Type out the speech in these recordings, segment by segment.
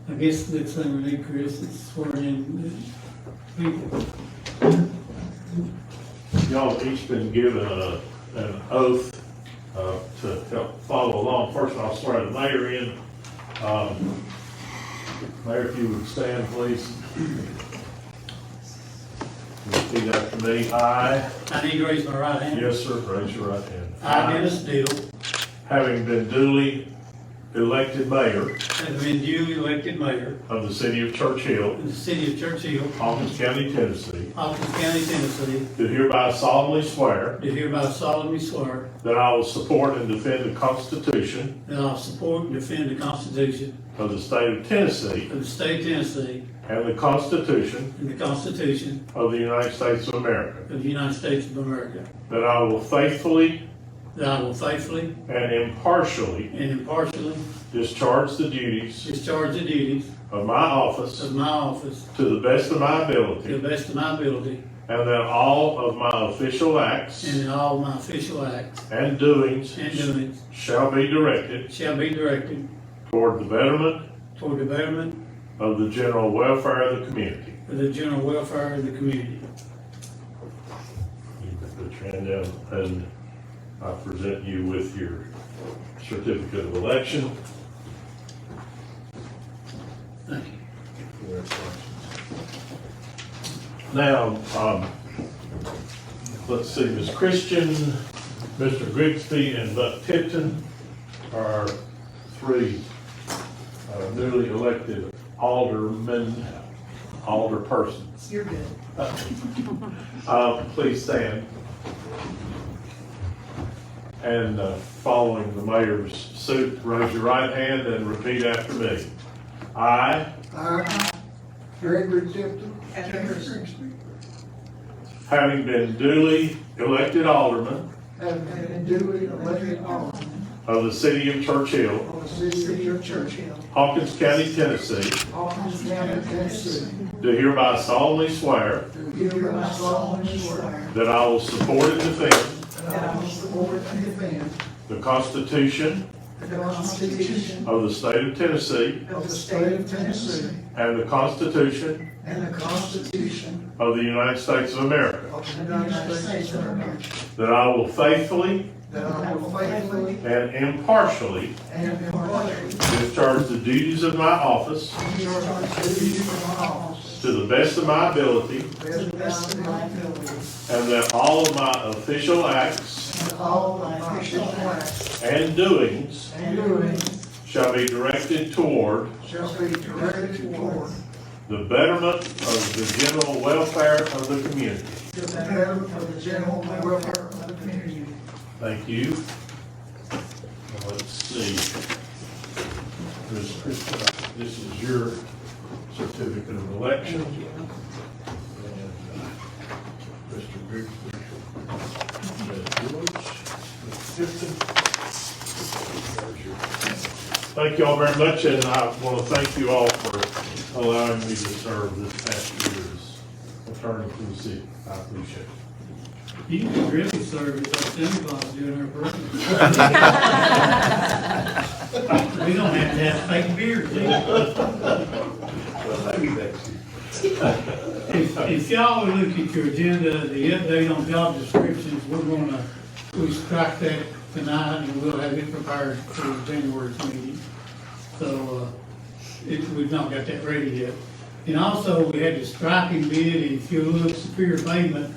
I guess the next thing we need, Chris, is swearing in people. Y'all have each been given an oath to help follow along. First, I'll swear the mayor in. Mayor, if you would stand, please. Repeat after me. I need to raise my right hand. Yes, sir. Raise your right hand. I, Dennis Deal, having been duly elected mayor have been duly elected mayor of the city of Churchill, in the city of Churchill, Hawkins County, Tennessee, Hawkins County, Tennessee, do hereby solemnly swear do hereby solemnly swear that I will support and defend the Constitution that I will support and defend the Constitution of the state of Tennessee of the state of Tennessee and the Constitution and the Constitution of the United States of America, of the United States of America, that I will faithfully and impartially discharge the duties of my office to the best of my ability, and that all of my official acts and doings shall be directed toward the betterment of the general welfare of the community. You can put your hand down, and I present you with your certificate of election. Thank you. Now, let's see, Ms. Christian, Mr. Grigsby, and Buck Tipton are our three newly elected alderpersons. You're good. Please stand. And following the mayor's suit, raise your right hand and repeat after me. I, Gregory Tipton, having been duly elected alderman have been duly elected alderman of the city of Churchill, of the city of Churchill, Hawkins County, Tennessee, Hawkins County, Tennessee, do hereby solemnly swear do hereby solemnly swear that I will support and defend that I will support and defend the Constitution the Constitution of the state of Tennessee of the state of Tennessee and the Constitution and the Constitution of the United States of America, of the United States of America, that I will faithfully that I will faithfully and impartially and impartially discharge the duties of my office discharge the duties of my office to the best of my ability, to the best of my ability, and that all of my official acts and all my official acts and doings and doings shall be directed toward shall be directed toward the betterment of the general welfare of the community. the betterment of the general welfare of the community. Thank you. Now, let's see. Ms. Christian, this is your certificate of election. And Mr. Grigsby, that's yours. Mr. Tipton. There's your- Thank you all very much, and I want to thank you all for allowing me to serve this past year as attorney for the city. I appreciate it. You can really serve as our Santa Claus doing our birthday. We don't have to have fake beards, do we? If y'all will look at your agenda, the update on job descriptions, we strike that tonight and we'll have it prepared for January's meeting. So, we've not got that ready yet. And also, we had the striping bid, and if you look, Superior Pavement,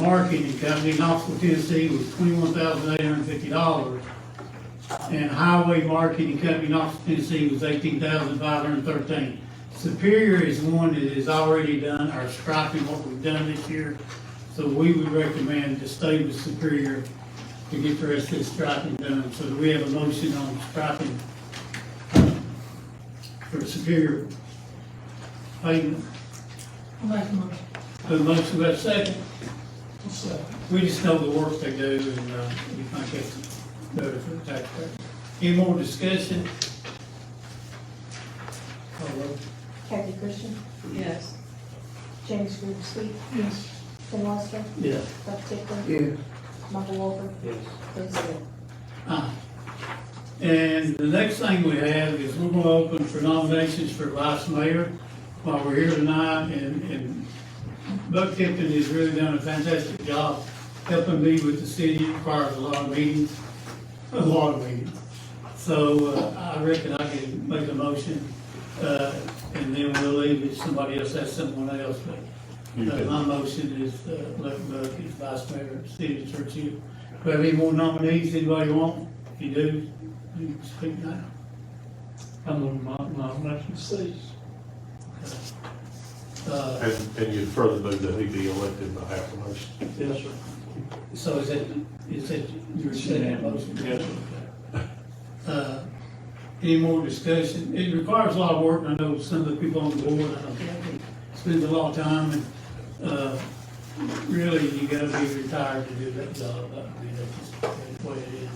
Marketing Company in Knoxville, Tennessee was $21,850. And Highway Marketing Company in Knoxville, Tennessee was $18,513. Superior is one that has already done our striping, what we've done this year. So we would recommend to stay with Superior to get the rest of this striping done. So we have a motion on striping for Superior Pavement. I'll make a motion. The motion, we have a second. We just know the work they do, and we think it's better for the taxpayer. Any more discussion? Call roll. Kathy Christian, Yes. James Grigsby, Yes. Ken Wester, Yeah. Buck Tickler, Yes. Michael Walker, Yes. Chris Hill. Aye. And the next thing we have is we're gonna open for nominations for vice mayor while we're here tonight, and Buck Tipton has really done a fantastic job helping me with the city. It requires a lot of meetings, So, I reckon I can make a motion, and then we'll leave it, somebody else has someone else, but my motion is, let Buck as vice mayor of the city of Churchill. Do we have any more nominees, anybody want? If you do, you can speak now. I'm on my nomination cease. And you'd further move that he be elected by acclamation. Yes, sir. So is that your second motion? Yes, sir. Any more discussion? It requires a lot of work, and I know some of the people on the board, I know spend a lot of time, and, really, you gotta be retired to do that job. I mean, that's the way it is.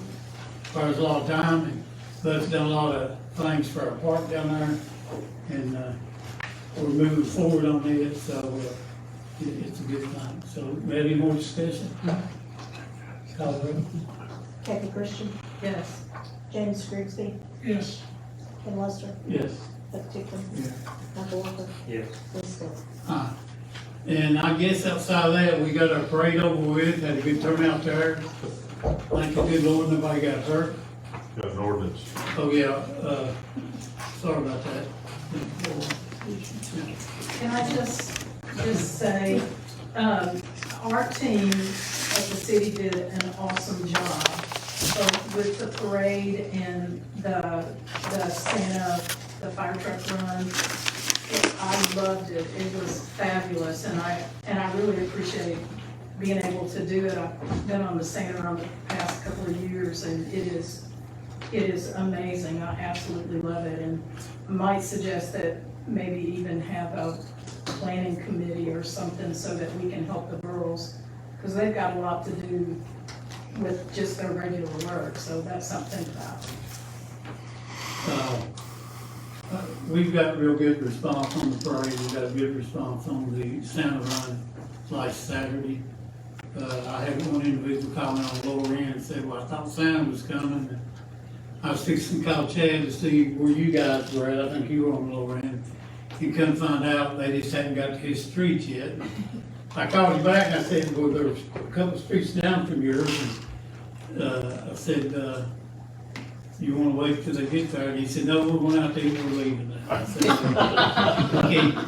Requires a lot of time, and Buck's done a lot of things for our park down there, and, we're moving forward on it, so, it's a good thing. So, maybe more discussion? Call the roll. Kathy Christian, Yes. James Grigsby, Yes. Ken Lester, Yes. Buck Tipton, Yeah. Michael Walker, Yes. Lee Scott. And I guess outside of that, we got our parade over with, had a good turnout there. Thank the good Lord, nobody got hurt. Got an ordinance. Oh, yeah, sorry about that. Can I just say, our team of the city did an awesome job. So with the parade and the Santa, the fire truck run, I loved it. It was fabulous, and I really appreciate being able to do it. I've been on the Santa run the past couple of years, and it is amazing. I absolutely love it, and might suggest that maybe even have a planning committee or something so that we can help the girls, because they've got a lot to do with just their regular work, so that's something about. We've got real good response on the parade, we've got a good response on the Santa run last Saturday. I had one individual comment on the lower end and said, well, I thought Santa was coming. And I was fixing to call Chad to see where you guys were at. I think you were on the lower end. You come find out they just hadn't got to his street yet. I called him back and I said, well, there's a couple streets down from yours. And, I said, you want to wait till they get there? And he said, no, we're going out there, we're leaving now. I said,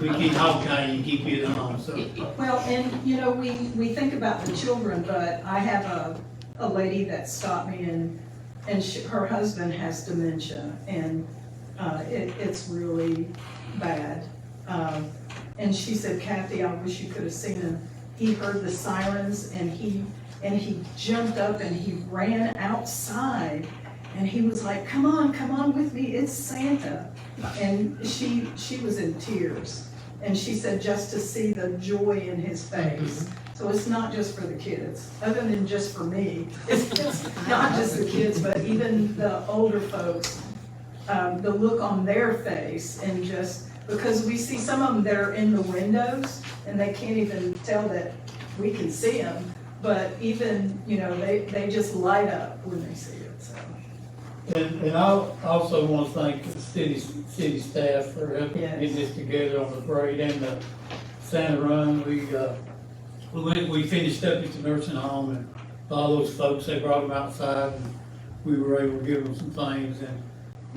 we can't hog-tie you, keep it on, so. Well, and, you know, we think about the children, but I have a lady that stopped me and her husband has dementia, and it's really bad. And she said, Kathy, I wish you could have seen him. He heard the sirens, and he jumped up and he ran outside, and he was like, come on with me, it's Santa. And she was in tears, and she said just to see the joy in his face. So it's not just for the kids, other than just for me. It's not just the kids, but even the older folks, the look on their face, and just, because we see some of them that are in the windows and they can't even tell that we can see them, but even, you know, they just light up when they see it, so. And I also want to thank the city staff for helping Yes. get this together on the parade and the Santa run. We finished up at the nursing home, and all those folks, they brought them outside, and we were able to give them some things, and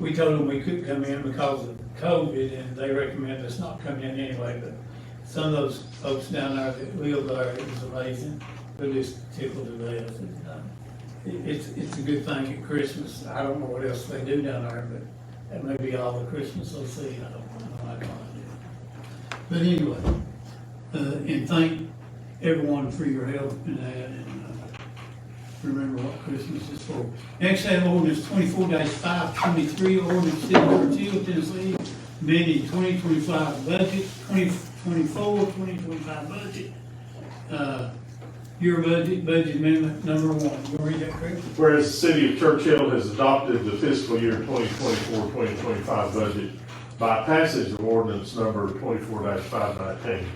we told them we couldn't come in because of COVID, and they recommended us not come in anyway, but some of those folks down there that live there, it was amazing. They're just tickled to death. It's a good thing at Christmas. I don't know what else they do down there, but that may be all the Christmas they'll see. I don't know. I can't do. But anyway, and thank everyone for your help in that, and remember what Christmas is for. Next, I have ordinance 24-523, ordinance City of Churchill, Tennessee, amending 2025 budget, 2024-2025 budget. Your budget amendment number 1. You want to read that correctly? Whereas the city of Churchill has adopted the fiscal year 2024-2025 budget by passage of ordinance number 24-519.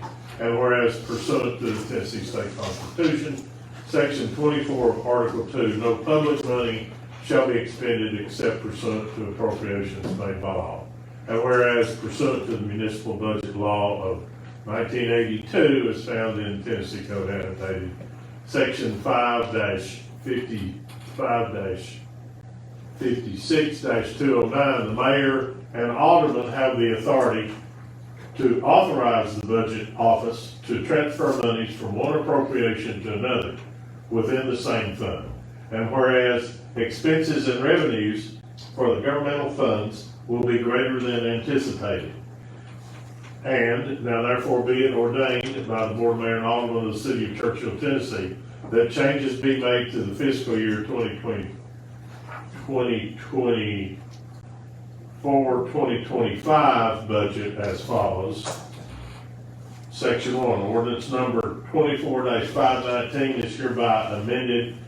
And whereas pursuant to the Tennessee State Constitution, Section 24 of Article 2, no public money shall be expended except pursuant to appropriations made by law. And whereas pursuant to the municipal budget law of 1982 as found in Tennessee Code annotated section 5-55-56-209, the mayor and aldermen have the authority to authorize the budget office to transfer monies from one appropriation to another within the same fund. And whereas expenses and revenues for the governmental funds will be greater than anticipated. And now therefore be it ordained by the Board of Mayor and Aldermen of the City of Churchill, Tennessee, that changes be made to the fiscal year 2025 budget as follows. Section 1, ordinance number 24-519 is hereby amended,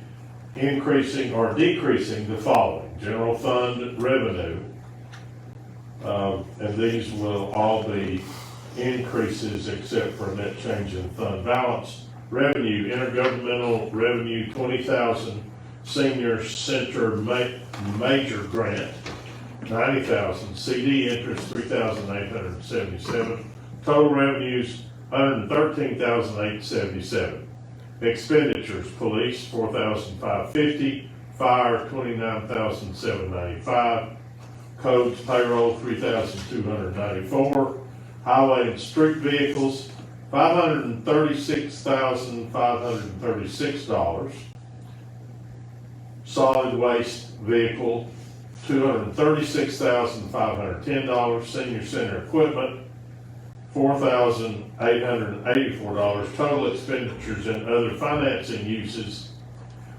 increasing or decreasing the following. General fund revenue, and these will all be increases except for net change in fund balance. Revenue, intergovernmental revenue, 20,000. Senior Center Major Grant, 90,000. CD interest, 3,877. Total revenues, 113,877. Expenditures, police, 4,550. Fire, 29,795. Codes payroll, 3,294. Highway and street vehicles, $536,536. Solid waste vehicle, $236,510. Senior center equipment, $4,884. Total expenditures and other financing uses,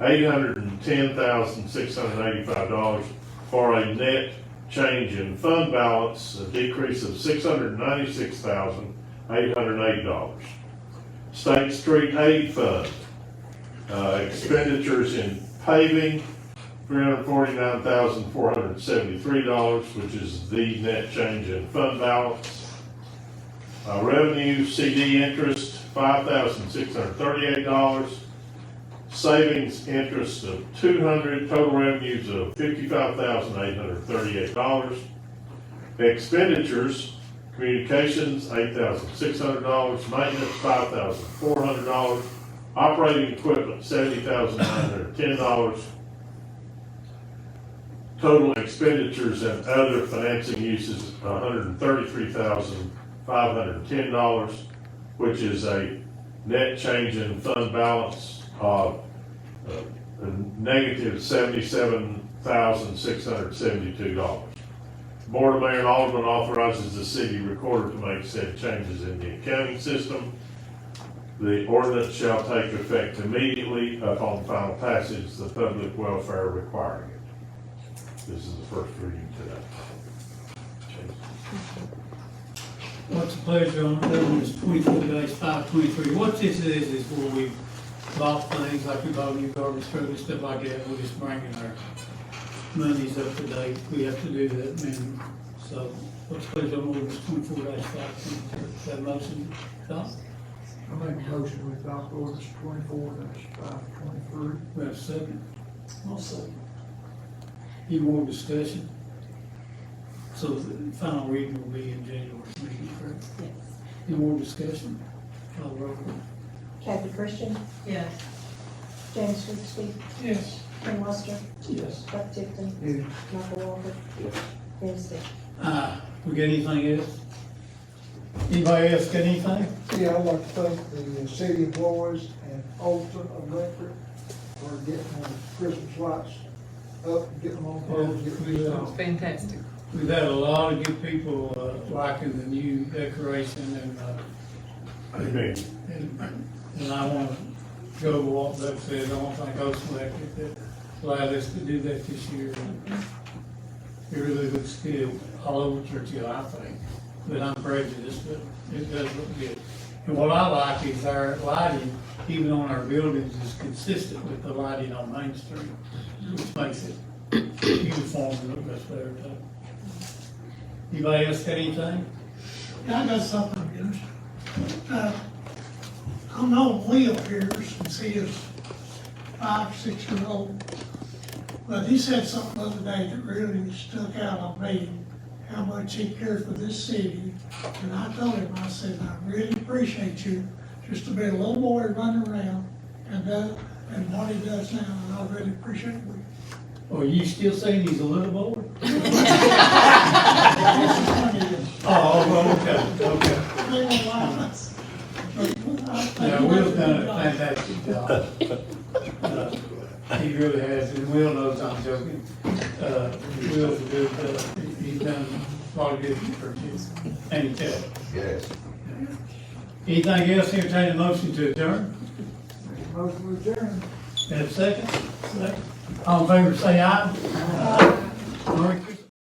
$810,685, for a net change in fund balance, a decrease of $696,808. State Street Aid Fund, expenditures in paving, $349,473, which is the net change in fund balance. Revenue, CD interest, $5,638. Savings interest of $200, total revenues of $55,838. Expenditures, communications, $8,600, maintenance, $5,400, operating equipment, $70,910. Total expenditures and other financing uses, $133,510, which is a net change in fund balance of negative $77,672. Board of Mayor and Aldermen authorizes the city recorder to make said changes in the accounting system. The ordinance shall take effect immediately upon final passage, the public welfare requiring it. This is the first reading today. What's the pleasure on ordinance 24-523? What this is where we bought things, like we bought new garbage truck and stuff like that, we're just bringing our monies up to date. We have to do that, man. So, what's the pleasure on ordinance 24-523? That motion, Tom? I make a motion we adopt ordinance 24-523. We have a second. I'll second. Any more discussion? So the final reading will be in January's meeting, correct? Yes. Any more discussion? Call the roll, please. Kathy Christian, Yes. James Bixby, Yes. Ken Lester, Yes. Buck Tipton, Yeah. Michael Walker, Ben Stick. We got anything else? Anybody else got anything? Yeah, I'd like to thank the city employees and Alton Electric for getting the Christmas lights up, getting them on poles, getting them installed. Fantastic. We've had a lot of good people liking the new decoration Amen. and I want to go what Doug said. I don't think Oaks Electric that allowed us to do that this year. It really looks good all over Churchill, I think. But I'm prejudiced, but it does look good. And what I like is our lighting, even on our buildings, is consistent with the lighting on Main Street, which makes it uniform and look much better too. Anybody else got anything? Yeah, I got something against. I know Leo here, since he is 5, 6 years old. But he said something the other day that really stuck out on me, how much he cared for this city. And I told him, I said, I really appreciate you, just to be a little boy running around and what he does now, and I really appreciate it. Or you still saying he's a little boy? This is funny, Oh, okay. they won't lie. But I think Yeah, he Will's does a done good a job. fantastic job. He really has, and Will knows I'm joking. Will's a good, he's done a lot of good for kids, and he tells. Yes. Anything else, entertain a motion to adjourn? Motion adjourned. Have a second? Second. All in favor, say aye. Aye.